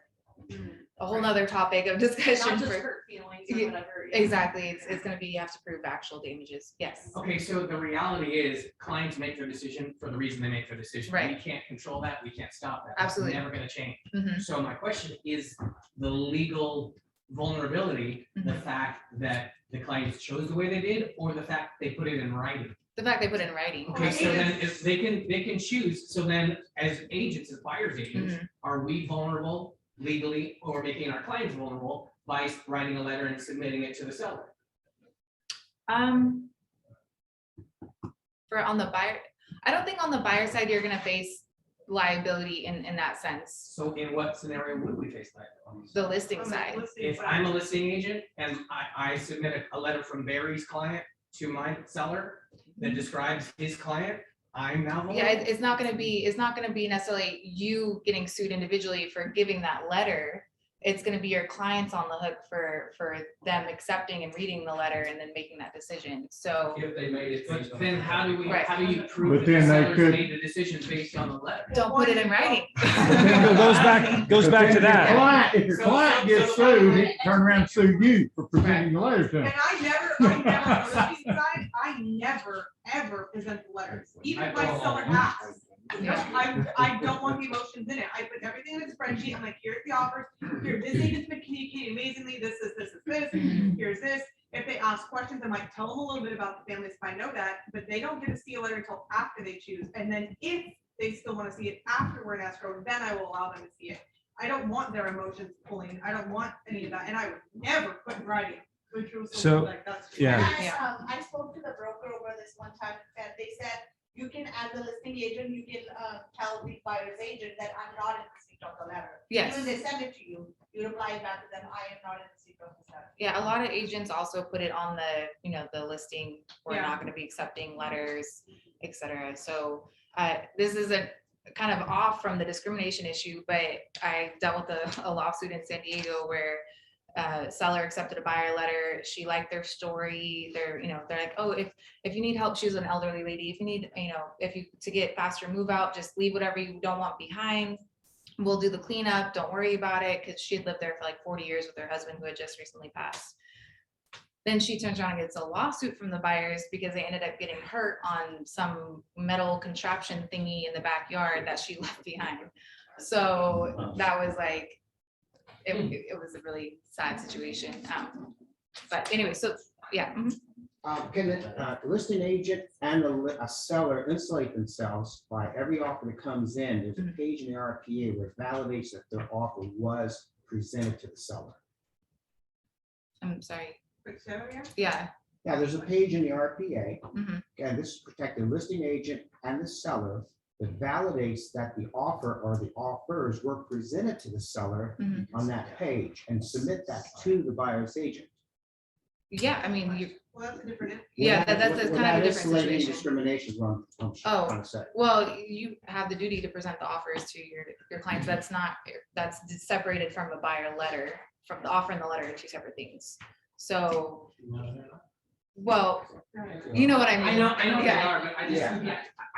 topic of discussion. Not just for hurt feelings or Yeah, whatever. exactly. It's gonna be, you have to prove actual damages. Yes. Okay, so the reality is clients make their decision for the reason they make their decision. Right. We can't control that. We can't stop that. That's Absolutely. never gonna change. Mhm. So my question is the legal vulnerability, the fact that the clients chose the way they did, or the fact they put it in writing? The fact they put it in writing. Okay, so then if they can choose, so then as agents, as buyer's agents, are we vulnerable legally or making our clients vulnerable by writing a letter and submitting it to the seller? For on the buyer, I don't think on the buyer side, you're gonna face liability in that sense, So in what scenario would we face liability? the listing side. If I'm a listing agent and I submit a letter from Barry's client to my seller that describes his client, I'm now vulnerable? Yeah, it's not gonna be necessarily you getting sued individually for giving that letter. It's gonna be your clients on the hook for them accepting and reading the letter and then making that decision, so. If they made it. But then how do you But prove that the then they sellers could- made the decision based on the letter? Don't put it in writing. It goes back to that. If your client gets sued, he can turn around and sue you for presenting the letter to him. And I never, ever present the letters, even if my seller asks. I don't want the emotions in it. I put everything in a spreadsheet. I'm like, here's the offers. Here, this agent's been communicating amazingly. This is this. Here's this. If they ask questions, I might tell them a little bit about the families if I know that, but they don't get to see a letter until after they choose. And then if they still want to see it after we're in escrow, then I will allow them to see it. I don't want their emotions pulling. I don't want any of that. And I would never put in writing. Which was So, like, that's. yeah. I spoke to the broker over this one time, and they said, you can, as a listing agent, you can tell the buyer's agent that I'm not in receipt of the letter. Yes. When they send it to you, you reply back to them, I am not in receipt of this letter. Yeah, a lot of agents also put it on the listing, we're Yeah. not gonna be accepting letters, et cetera. So this isn't kind of off from the discrimination issue, but I dealt with a lawsuit in San Diego where seller accepted a buyer letter. She liked their story. They're like, oh, if you need help, she was an elderly lady. If you need, to get faster move out, just leave whatever you don't want behind. We'll do the cleanup. Don't worry about it. Because she had lived there for like 40 years with her husband who had just recently passed. Then she turns around and gets a lawsuit from the buyers because they ended up getting hurt on some metal contraption thingy in the backyard that she left behind. So that was like, it was a really sad situation. But anyway, so yeah. Can the listing agent and a seller insulate themselves by every offer that comes in? There's a page in the RPA where it validates that their offer was presented to the seller. I'm sorry. Yeah. Yeah. Yeah, there's a page in the RPA, Mhm. and this is protecting the listing agent and the seller that validates that the offer or the offers were presented to the seller Mhm. on that page and submit that to the buyer's agent. Yeah, I mean, Well, that's a different. yeah, that's kind of a different situation. Discrimination is what I'm Oh, trying to say. well, you have the duty to present the offers to your clients. That's separated from a buyer letter, from the offer and the letter are two separate things. So, well, you know what I mean. I know they Yeah. are, but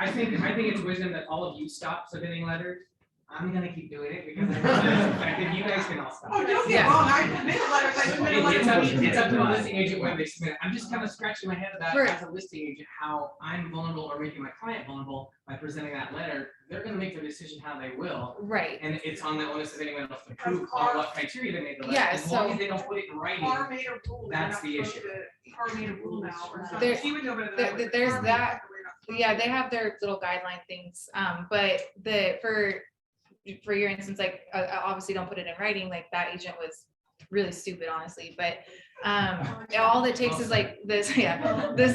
I think it's wisdom that all of you stop submitting letters. I'm gonna keep doing it because I think you guys can all stop. Oh, don't get Yeah. wrong. I submit letters. I submit letters. It's up to the listing agent when they submit. I'm just kind of scratching my head about Right. as a listing agent, how I'm vulnerable or making my client vulnerable by presenting that letter. They're gonna make their decision how they will. Right. And it's on the onus of anyone else to prove on what criteria they made the letter. Yeah, As long so- as they don't put it in writing. Car made a rule. That's the issue. Car made a rule now or something. There- She would know better than I would. there's Car made that. a rule. Yeah, they have their little guideline things. But for your instance, like obviously don't put it in writing, like that agent was really stupid, honestly. But all it takes is like this, yeah, the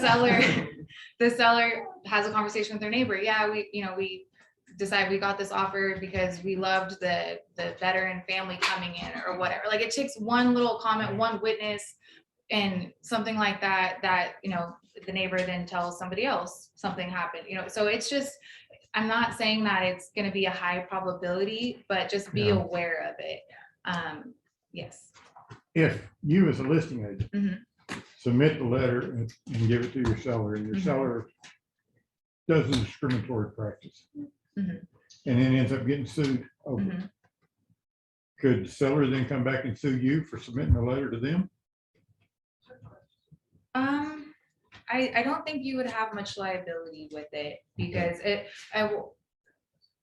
seller has a conversation with their neighbor. Yeah, we decide we got this offer because we loved the veteran family coming in or whatever. Like it takes one little comment, one witness and something like that, the neighbor then tells somebody else something happened, so it's just, I'm not saying that it's gonna be a high probability, but just be No. aware of it. Yes. If you as a listing agent Mhm. submit the letter and give it to your seller, and your Mhm. seller does a discriminatory practice, Mhm. and then ends up getting sued over it, Mhm. could the seller then come back and sue you for submitting a letter to them? I don't think you would have much liability with it because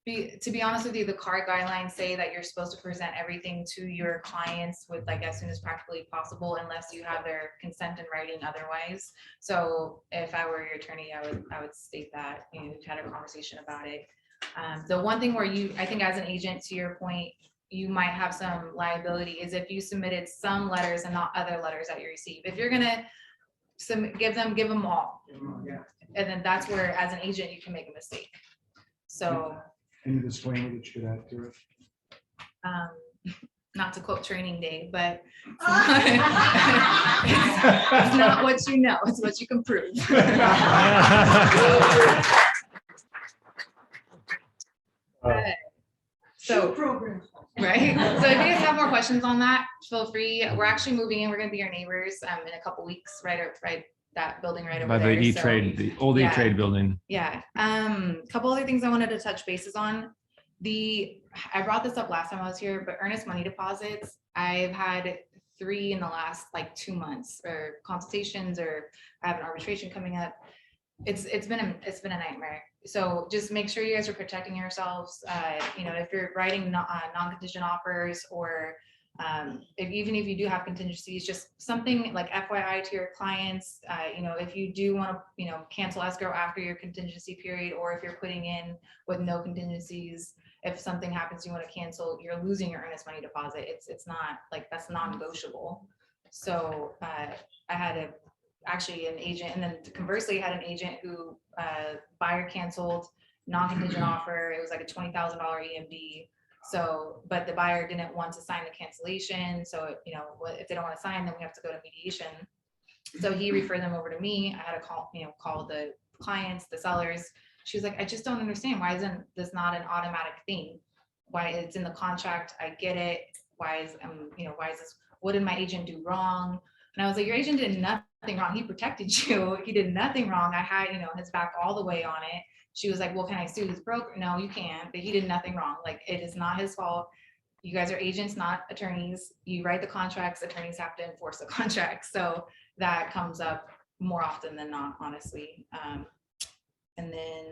to be honest with you, the CAR guidelines say that you're supposed to present everything to your clients with like as soon as practically possible, unless you have their consent in writing otherwise. So if I were your attorney, I would state that, we've had a conversation about it. The one thing where I think as an agent, to your point, you might have some liability is if you submitted some letters and not other letters that you receive. If you're gonna give them all. Yeah. And then that's where, as an agent, you can make a mistake. So, Any disclaimer that you could add to it? Not to quote Training Day, but it's not what you know, it's what you can prove. So, right, so if you guys have more questions on that, feel free. We're actually moving in, we're gonna be your neighbors in a couple weeks, right that building right over By the there. So, E-Trade, the old yeah. E-Trade building. Yeah, couple other things I wanted to touch bases on. I brought this up last time I was here, but earnest money deposits, I've had 3 in the last like 2 months, or consultations, or I have an arbitration coming up. It's been a nightmare. So just make sure you guys are protecting yourselves. You know, if you're writing non-contingent offers, or even if you do have contingencies, just something like FYI to your clients. You know, if you do want to, you know, cancel escrow after your contingency period, or if you're putting in with no contingencies, if something happens, you want to cancel, you're losing your earnest money deposit. It's not like, that's non-negotiable. So I had actually an agent, and then conversely had an agent who buyer canceled non-contingent offer. It was like a $20,000 EMD. So, but the buyer didn't want to sign the cancellation. So, you know, if they don't want to sign, then we have to go to mediation. So he referred them over to me. I had to call the clients, the sellers. She was like, I just don't understand. Why isn't this not an automatic thing? Why it's in the contract? I get it. Why is, why is this? What did my agent do wrong? And I was like, your agent did nothing wrong. He protected you. He did nothing wrong. I had, his back all the way on it. She was like, well, can I sue this broker? No, you can't. But he did nothing wrong. Like, it is not his fault. You guys are agents, not attorneys. You write the contracts. Attorneys have to enforce the contracts. So that comes up more often than not, honestly. And then,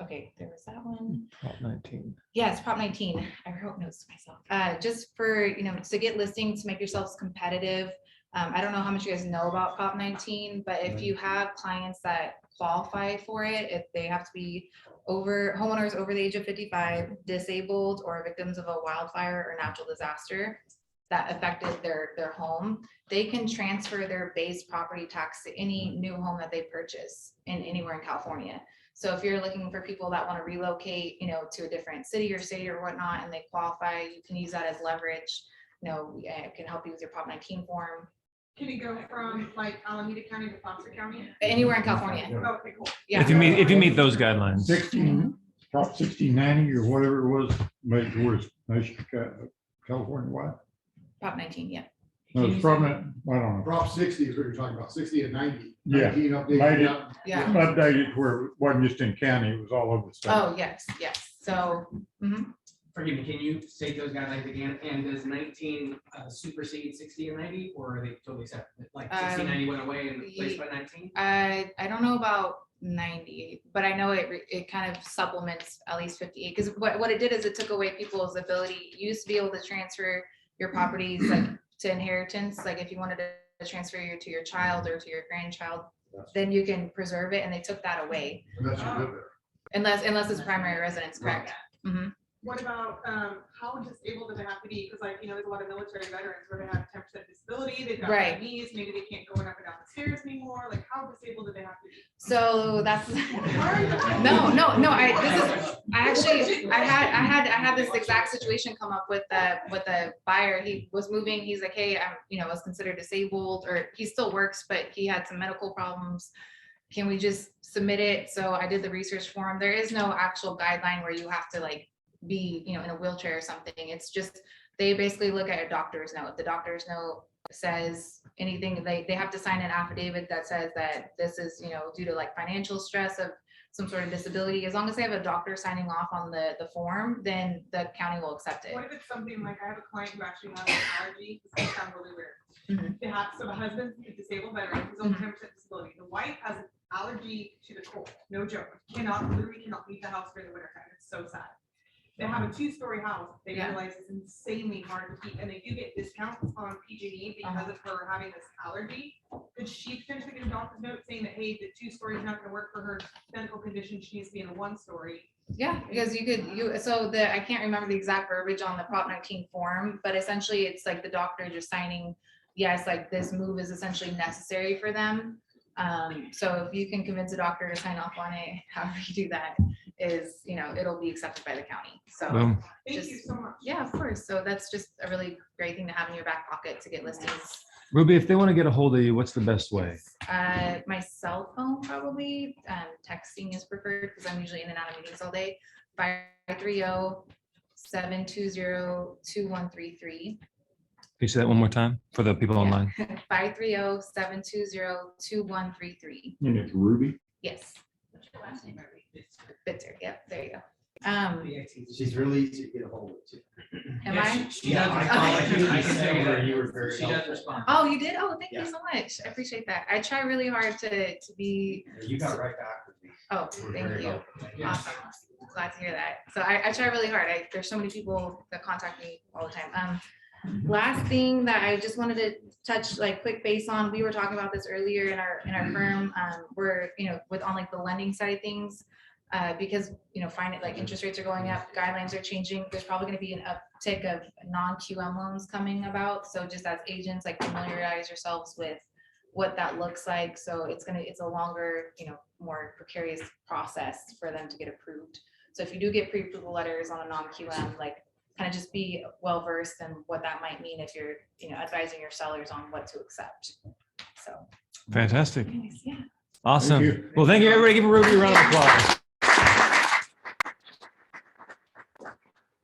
okay, there was that one. Prop 19. Yes, Prop 19. I wrote notes to myself. Just for, to get listings, to make yourselves competitive. I don't know how much you guys know about Prop 19, but if you have clients that qualify for it, if they have to be homeowners over the age of 55, disabled, or victims of a wildfire or natural disaster that affected their home, they can transfer their base property tax to any new home that they purchase anywhere in California. So if you're looking for people that want to relocate, to a different city or state or whatnot, and they qualify, you can use that as leverage. It can help you with your Prop 19 form. Can it go from like Alameda County to Foster County? Anywhere in California. Okay, cool. Yeah. If you meet those guidelines. 16, Prop 1690 or whatever it was, made towards California wide. Prop 19, yeah. No, it's probably, I don't know. Prop 60 is what you're talking about, 60 and 90. Yeah, 19 updated, made it, Yeah. updated where it wasn't just in county, it was all over the state. Oh, yes. So, Forgive me, can you state those guidelines again? And does 19 supersede 60 and 90, or are they totally separate? Like 60, 90 went away and replaced by 19? I don't know about 90, but I know it kind of supplements at least 58, because what it did is it took away people's ability. You used to be able to transfer your properties like to inheritance, like if you wanted to transfer to your child or to your grandchild, then you can preserve it, and they took that away. Unless you live there. Unless it's primary residence, correct? Mm-hmm. What about, how disabled do they have to be? Because there's a lot of military veterans where they have 10% disability, they've got bad knees, maybe they can't go up and down the stairs anymore. Like, how disabled do they have to be? So that's I had this exact situation come up with a buyer. He was moving. He's like, hey, I'm was considered disabled, or he still works, but he had some medical problems. Can we just submit it? So I did the research for him. There is no actual guideline where you have to like be in a wheelchair or something. It's just they basically look at a doctor's note. The doctor's note says anything, they have to sign an affidavit that says that this is due to like financial stress of some sort of disability. As long as they have a doctor signing off on the form, then the county will accept it. What if it's something like, I have a client who actually has an allergy? This may sound really weird. They have, so the husband's a disabled veteran, he's on 10% disability. The wife has an allergy to the cold, no joke. Literally cannot leave the house during the winter time. It's so sad. They have a 2-story house. They realize it's insanely hard to keep, and they do get discounts on PG&E because of her having this allergy. Could she potentially get a doctor's note saying that, hey, the 2-story is not going to work for her medical condition, she needs to be in a 1-story? Yeah, because I can't remember the exact verbiage on the Prop 19 form, but essentially it's like the doctor just signing, yes, like this move is essentially necessary for them. So if you can convince a doctor to sign off on it, however you do that, is, you know, it'll be accepted by the county. So Boom. Thank just, you so much. yeah, of course. So that's just a really great thing to have in your back pocket to get listings. Ruby, if they want to get a hold of you, what's the best way? My cell phone probably, texting is preferred because I'm usually in and out of meetings all day. 530-720-2133. Can you say that one more time for the people online? 530-720-2133. And it's Ruby. Yes. What's your last name, Ruby? Bitzer. Yep, there you go. She's really easy to get a hold of too. Am Yeah, I? She does. I can tell you that you were very She does helpful. respond. Oh, you did? Oh, thank you Yeah. so much. I appreciate that. I try really hard to be, You got right back with me. oh, You were thank very you. helpful. Awesome. Glad to hear that. So I try really hard. There's so many people that contact me all the time. Last thing that I just wanted to touch like quick base on, we were talking about this earlier in our firm. We're, you know, with on like the lending side of things, because, you know, like interest rates are going up, guidelines are changing. There's probably going to be an uptick of non-QM loans coming about. So just as agents, like familiarize yourselves with what that looks like. So it's a longer, you know, more precarious process for them to get approved. So if you do get pre-approval letters on a non-QM, like kind of just be well-versed in what that might mean if you're, you know, advising your sellers on what to accept. So. Fantastic. Anyways, yeah. Awesome. Thank you. Well, thank you, everybody. Give Ruby a round of applause.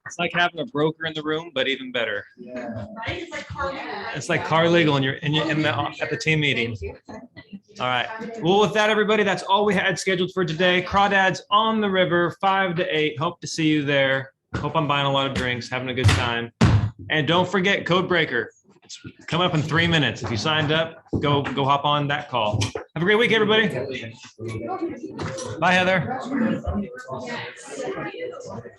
It's like having a broker in the room, but even better. Yeah. Right? It's like car legal, right? It's like car legal and you're at the team meeting. All right. Well, with that, everybody, that's all we had scheduled for today. Crawdads on the river, 5 to 8. Hope to see you there. Hope I'm buying a lot of drinks, having a good time. And don't forget Code Breaker. It's coming up in 3 minutes. If you signed up, go hop on that call. Have a great week, everybody. Bye, Heather.